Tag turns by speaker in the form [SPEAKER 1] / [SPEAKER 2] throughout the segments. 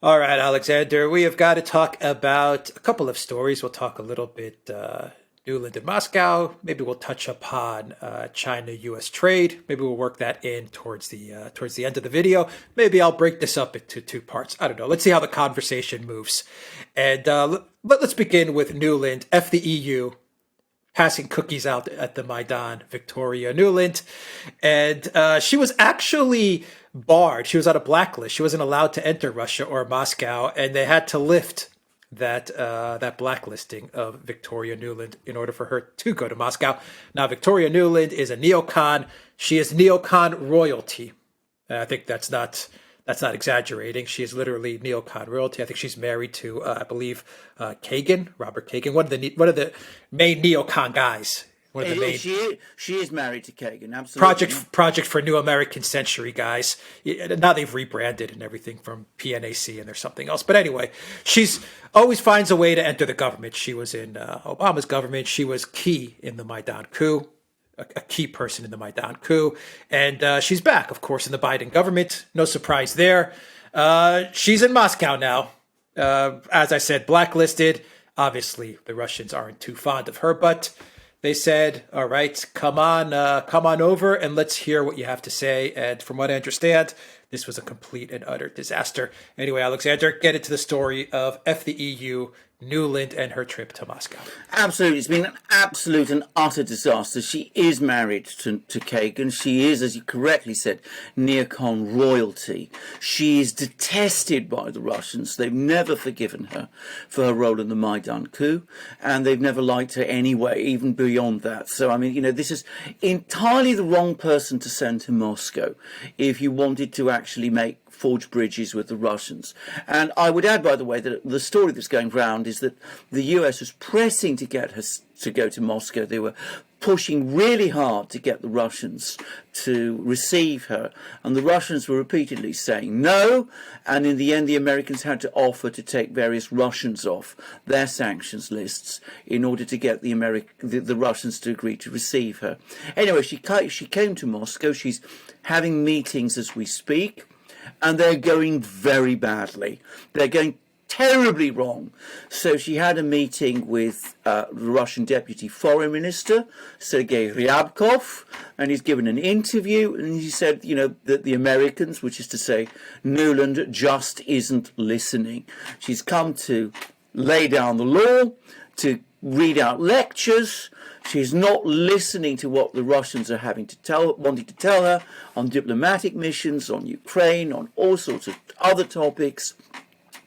[SPEAKER 1] All right, Alexander, we have got to talk about a couple of stories. We'll talk a little bit Nuland and Moscow. Maybe we'll touch upon China-U.S. trade. Maybe we'll work that in towards the end of the video. Maybe I'll break this up into two parts. I don't know. Let's see how the conversation moves. And let's begin with Nuland, F the EU, passing cookies out at the Maidan, Victoria Nuland. And she was actually barred. She was on a blacklist. She wasn't allowed to enter Russia or Moscow, and they had to lift that blacklisting of Victoria Nuland in order for her to go to Moscow. Now, Victoria Nuland is a neocon. She is neocon royalty. I think that's not exaggerating. She is literally neocon royalty. I think she's married to, I believe, Robert Kagan, one of the main neocon guys. One of the main
[SPEAKER 2] she is married to Kagan, absolutely.
[SPEAKER 1] Project for New American Century guys. Now they've rebranded and everything from PNAC and there's something else. But anyway, she's always finds a way to enter the government. She was in Obama's government. She was key in the Maidan coup. A key person in the Maidan coup. And she's back, of course, in the Biden government. No surprise there. She's in Moscow now. As I said, blacklisted. Obviously, the Russians aren't too fond of her, but they said, all right, come on over and let's hear what you have to say. And from what I understand, this was a complete and utter disaster. Anyway, Alexander, get into the story of F the EU, Nuland, and her trip to Moscow.
[SPEAKER 2] Absolutely. It's been an absolute and utter disaster. She is married to Kagan. She is, as you correctly said, neocon royalty. She is detested by the Russians. They've never forgiven her for her role in the Maidan coup, and they've never liked her anyway, even beyond that. So, I mean, this is entirely the wrong person to send to Moscow if you wanted to actually forge bridges with the Russians. And I would add, by the way, that the story that's going round is that the US was pressing to get her to go to Moscow. They were pushing really hard to get the Russians to receive her, and the Russians were repeatedly saying no, and in the end the Americans had to offer to take various Russians off their sanctions lists in order to get the Russians to agree to receive her. Anyway, she came to Moscow. She's having meetings as we speak, and they're going very badly. They're going terribly wrong. So she had a meeting with the Russian Deputy Foreign Minister, Sergei Ryabkov, and he's given an interview, and he said, that the Americans, which is to say Nuland, just isn't listening. She's come to lay down the law, to read out lectures. She's not listening to what the Russians are wanting to tell her on diplomatic missions, on Ukraine, on all sorts of other topics.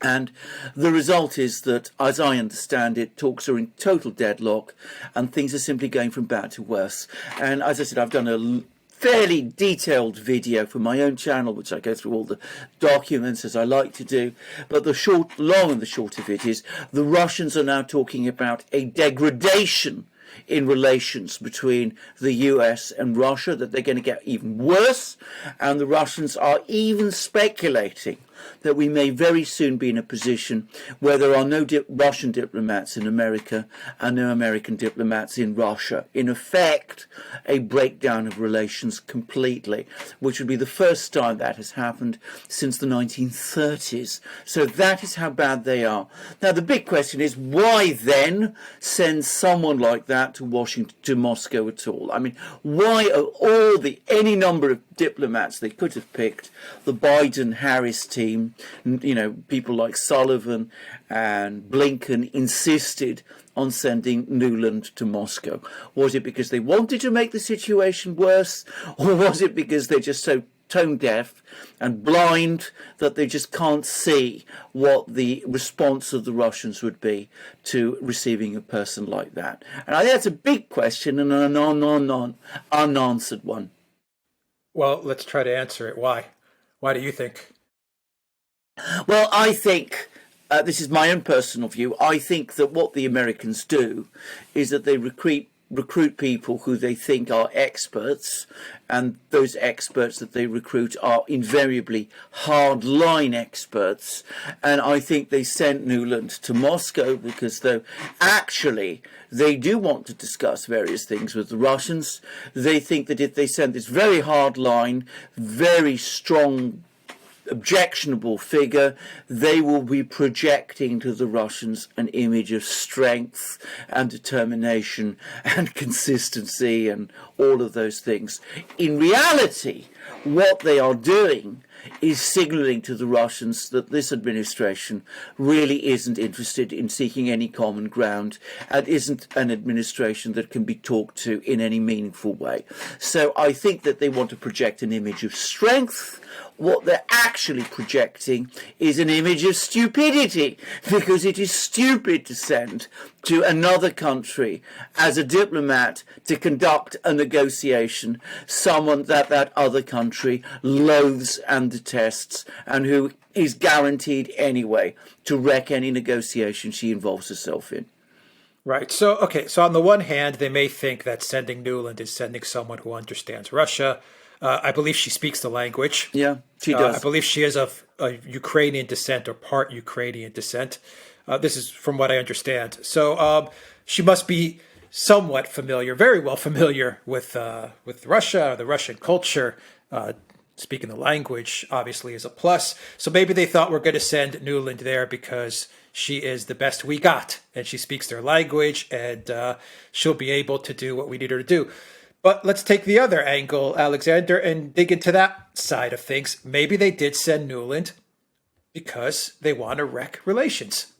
[SPEAKER 2] And the result is that, as I understand it, talks are in total deadlock and things are simply going from bad to worse. And as I said, I've done a fairly detailed video for my own channel, which I go through all the documents as I like to do. But the long and the short of it is the Russians are now talking about a degradation in relations between the US and Russia, that they're going to get even worse. And the Russians are even speculating that we may very soon be in a position where there are no Russian diplomats in America and no American diplomats in Russia. In effect, a breakdown of relations completely, which would be the first time that has happened since the 1930s. So that is how bad they are. Now, the big question is, why then send someone like that to Washington, to Moscow at all? I mean, why are any number of diplomats they could have picked, the Biden-Harris team, people like Sullivan and Blinken insisted on sending Nuland to Moscow? Was it because they wanted to make the situation worse, or was it because they're just so tone deaf and blind that they just can't see what the response of the Russians would be to receiving a person like that? And I think that's a big question and an unanswered one.
[SPEAKER 1] Well, let's try to answer it. Why? Why do you think?
[SPEAKER 2] Well, I think, this is my own personal view, I think that what the Americans do is that they recruit people who they think are experts, and those experts that they recruit are invariably hardline experts. And I think they sent Nuland to Moscow because, though actually they do want to discuss various things with the Russians, they think that if they send this very hardline, very strong objectionable figure, they will be projecting to the Russians an image of strength and determination and consistency and all of those things. In reality, what they are doing is signaling to the Russians that this administration really isn't interested in seeking any common ground and isn't an administration that can be talked to in any meaningful way. So I think that they want to project an image of strength. What they're actually projecting is an image of stupidity, because it is stupid to send to another country as a diplomat to conduct a negotiation someone that that other country loathes and detests and who is guaranteed anyway to wreck any negotiation she involves herself in.
[SPEAKER 1] Right. So, okay. So on the one hand, they may think that sending Nuland is sending someone who understands Russia. I believe she speaks the language.
[SPEAKER 2] Yeah, she does.
[SPEAKER 1] I believe she is of Ukrainian descent or part Ukrainian descent. This is from what I understand. So she must be somewhat familiar, very well familiar with Russia, the Russian culture. Speaking the language obviously is a plus. So maybe they thought we're going to send Nuland there because she is the best we got and she speaks their language and she'll be able to do what we need her to do. But let's take the other angle, Alexander, and dig into that side of things. Maybe they did send Nuland because they want to wreck relations.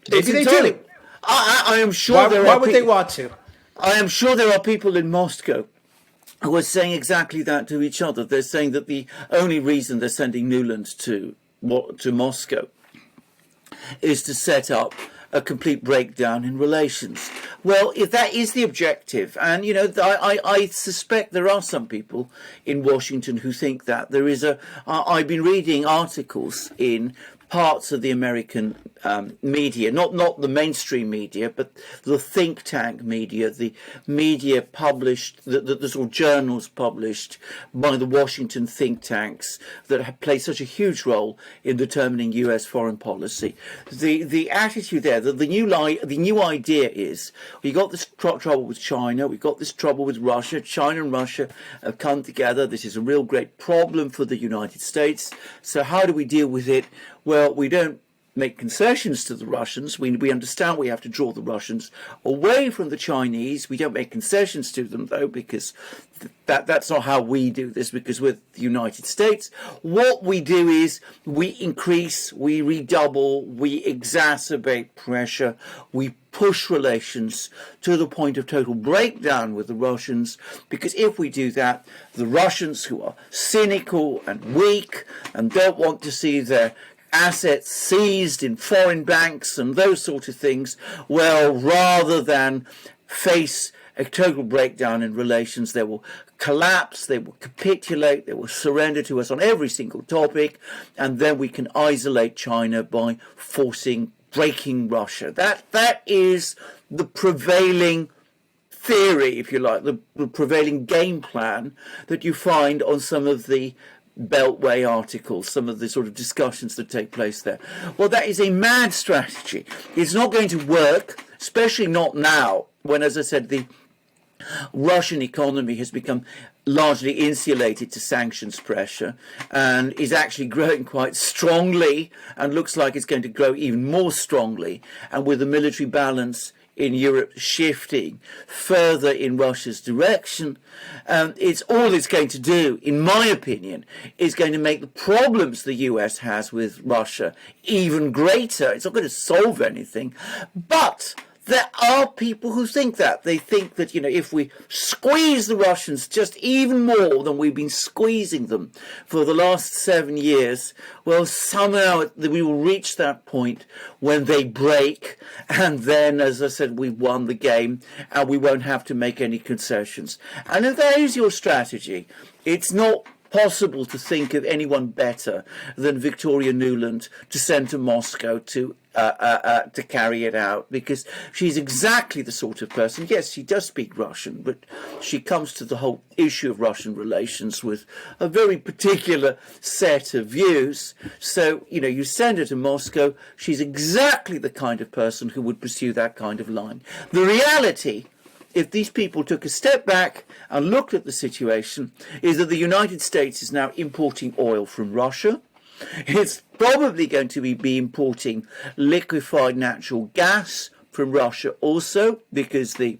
[SPEAKER 1] Maybe they do.
[SPEAKER 2] I am sure
[SPEAKER 1] why would they want to?
[SPEAKER 2] I am sure there are people in Moscow who are saying exactly that to each other. They're saying that the only reason they're sending Nuland to Moscow is to set up a complete breakdown in relations. Well, if that is the objective, and you know, I suspect there are some people in Washington who think that there is I've been reading articles in parts of the American media, not the mainstream media, but the think tank media, the media published, the sort of journals published by the Washington think tanks that have played such a huge role in determining US foreign policy. The attitude there, the new idea is, we got this trouble with China, we've got this trouble with Russia, China and Russia have come together, this is a real great problem for the United States, so how do we deal with it? Well, we don't make concessions to the Russians. We understand we have to draw the Russians away from the Chinese. We don't make concessions to them, though, because that's not how we do this, because with the United States, what we do is we increase, we redouble, we exacerbate pressure, we push relations to the point of total breakdown with the Russians, because if we do that, the Russians, who are cynical and weak and don't want to see their assets seized in foreign banks and those sort of things, well, rather than face a total breakdown in relations, they will collapse, they will capitulate, they will surrender to us on every single topic, and then we can isolate China by breaking Russia. That is the prevailing theory, if you like, the prevailing game plan that you find on some of the Beltway articles, some of the sort of discussions that take place there. Well, that is a mad strategy. It's not going to work, especially not now, when, as I said, the Russian economy has become largely insulated to sanctions pressure and is actually growing quite strongly and looks like it's going to grow even more strongly, and with the military balance in Europe shifting further in Russia's direction, it's going to do, in my opinion, is going to make the problems the US has with Russia even greater. It's not going to solve anything, but there are people who think that. They think that, you know, if we squeeze the Russians just even more than we've been squeezing them for the last 7 years, well, somehow we will reach that point when they break, and then, as I said, we've won the game and we won't have to make any concessions. And if that is your strategy, it's not possible to think of anyone better than Victoria Nuland to send to Moscow to carry it out, because she's exactly the sort of person. Yes, she does speak Russian, but she comes to the whole issue of Russian relations with a very particular set of views. So, you know, you send her to Moscow, she's exactly the kind of person who would pursue that kind of line. The reality, if these people took a step back and looked at the situation, is that the United States is now importing oil from Russia. It's probably going to be importing liquefied natural gas from Russia also, because the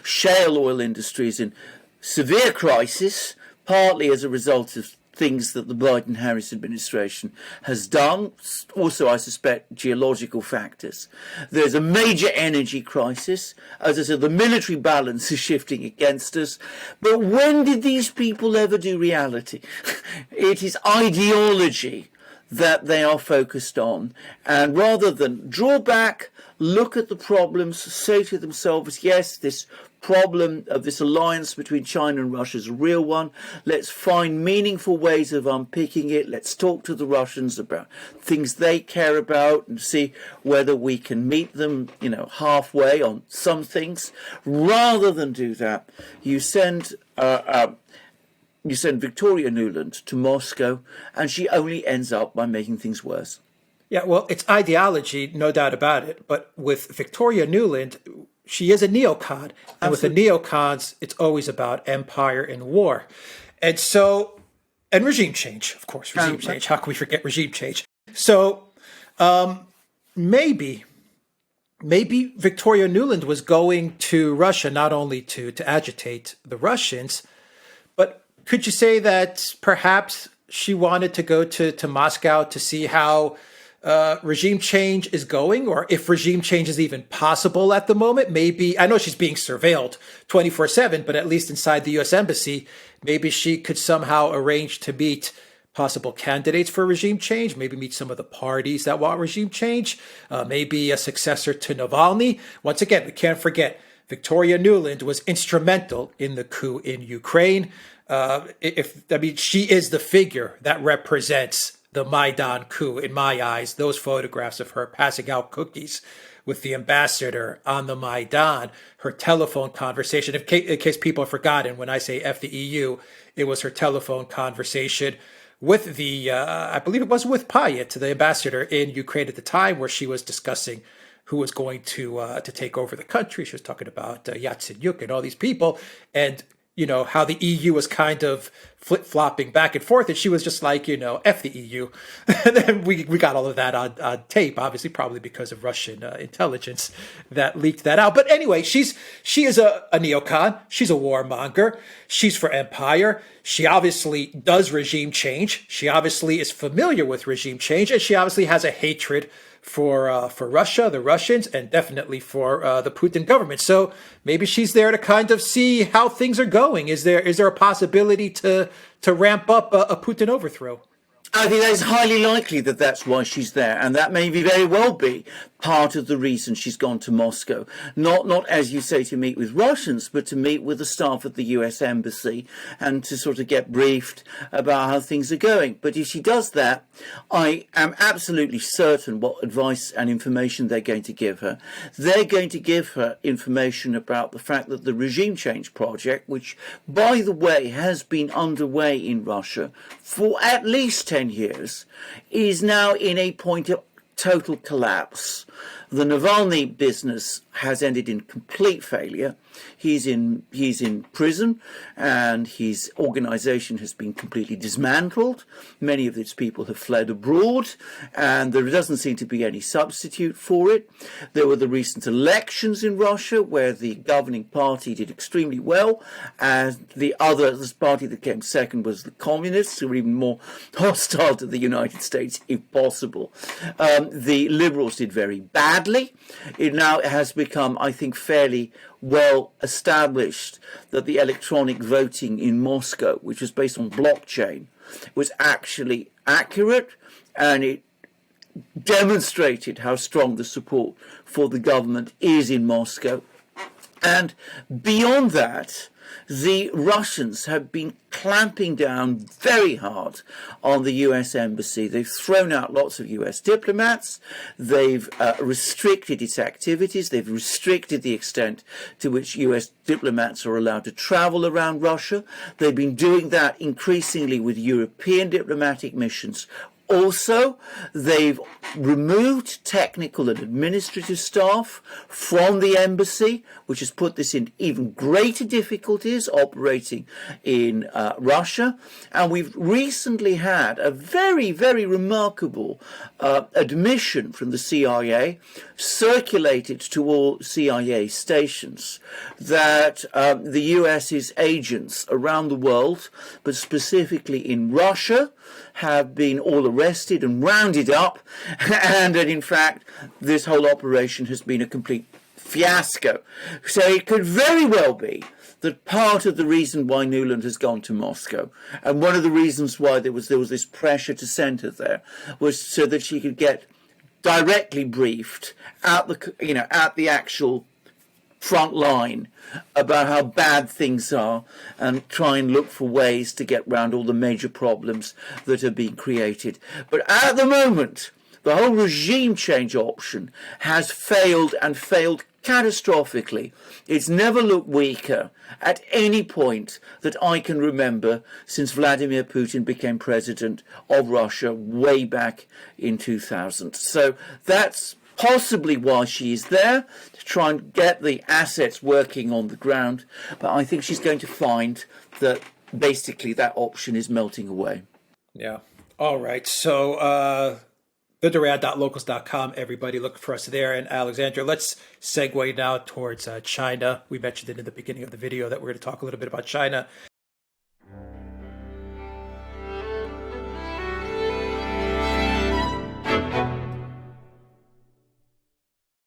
[SPEAKER 2] shale oil industry is in severe crisis, partly as a result of things that the Biden-Harris administration has done. Also, I suspect, geological factors. There's a major energy crisis. As I said, the military balance is shifting against us. But when did these people ever do reality? It is ideology that they are focused on. And rather than draw back, look at the problems, say to themselves, yes, this problem of this alliance between China and Russia is a real one. Let's find meaningful ways of unpicking it. Let's talk to the Russians about things they care about and see whether we can meet them, halfway on some things. Rather than do that, you send Victoria Nuland to Moscow, and she only ends up by making things worse.
[SPEAKER 1] Yeah, well, it's ideology, no doubt about it. But with Victoria Nuland, she is a neocon. And with the neocons, it's always about empire and war. And so, and regime change, of course, regime change. How can we forget regime change? So maybe Victoria Nuland was going to Russia not only to agitate the Russians, but could you say that perhaps she wanted to go to Moscow to see how regime change is going, or if regime change is even possible at the moment? Maybe, I know she's being surveilled 24/7, but at least inside the U.S. Embassy, maybe she could somehow arrange to meet possible candidates for regime change, maybe meet some of the parties that want regime change, maybe a successor to Navalny. Once again, we can't forget, Victoria Nuland was instrumental in the coup in Ukraine. She is the figure that represents the Maidan coup, in my eyes. Those photographs of her passing out cookies with the ambassador on the Maidan, her telephone conversation. In case people have forgotten, when I say F the EU, it was her telephone conversation with the, I believe it was with Payet, the ambassador in Ukraine at the time, where she was discussing who was going to take over the country. She was talking about Yatsenyuk and all these people, and how the EU was kind of flip-flopping back and forth, and she was just like, F the EU. And then we got all of that on tape, obviously, probably because of Russian intelligence that leaked that out. But anyway, she is a neocon. She's a warmonger. She's for empire. She obviously does regime change. She obviously is familiar with regime change, and she obviously has a hatred for Russia, the Russians, and definitely for the Putin government. So maybe she's there to kind of see how things are going. Is there a possibility to ramp up a Putin overthrow?
[SPEAKER 2] I think that it's highly likely that that's why she's there, and that may very well be part of the reason she's gone to Moscow. Not as you say, to meet with Russians, but to meet with the staff at the US Embassy and to sort of get briefed about how things are going. But if she does that, I am absolutely certain what advice and information they're going to give her. They're going to give her information about the fact that the regime change project, which, by the way, has been underway in Russia for at least 10 years, is now in a point of total collapse. The Navalny business has ended in complete failure. He's in prison, and his organization has been completely dismantled. Many of its people have fled abroad, and there doesn't seem to be any substitute for it. There were the recent elections in Russia where the governing party did extremely well, and this party that came second was the communists, who were even more hostile to the United States, if possible. The liberals did very badly. It now has become, I think, fairly well established that the electronic voting in Moscow, which was based on blockchain, was actually accurate, and it demonstrated how strong the support for the government is in Moscow. And beyond that, the Russians have been clamping down very hard on the US Embassy. They've thrown out lots of US diplomats. They've restricted its activities. They've restricted the extent to which US diplomats are allowed to travel around Russia. They've been doing that increasingly with European diplomatic missions. Also, they've removed technical and administrative staff from the embassy, which has put this in even greater difficulties operating in Russia. And we've recently had a very, very remarkable admission from the CIA, circulated to all CIA stations, that the US's agents around the world, but specifically in Russia, have been all arrested and rounded up, and that in fact this whole operation has been a complete fiasco. So it could very well be that part of the reason why Nuland has gone to Moscow, and one of the reasons why there was this pressure to send her there, was so that she could get directly briefed at the actual front line about how bad things are, and try and look for ways to get around all the major problems that are being created. But at the moment, the whole regime change option has failed, and failed catastrophically. It's never looked weaker at any point that I can remember since Vladimir Putin became president of Russia way back in 2000. So that's possibly why she's there, to try and get the assets working on the ground. But I think she's going to find that basically that option is melting away.
[SPEAKER 1] Yeah. All right. So theduran.locals.com, everybody, look for us there. And Alexandra, let's segue now towards China. We mentioned it in the beginning of the video that we're going to talk a little bit about China.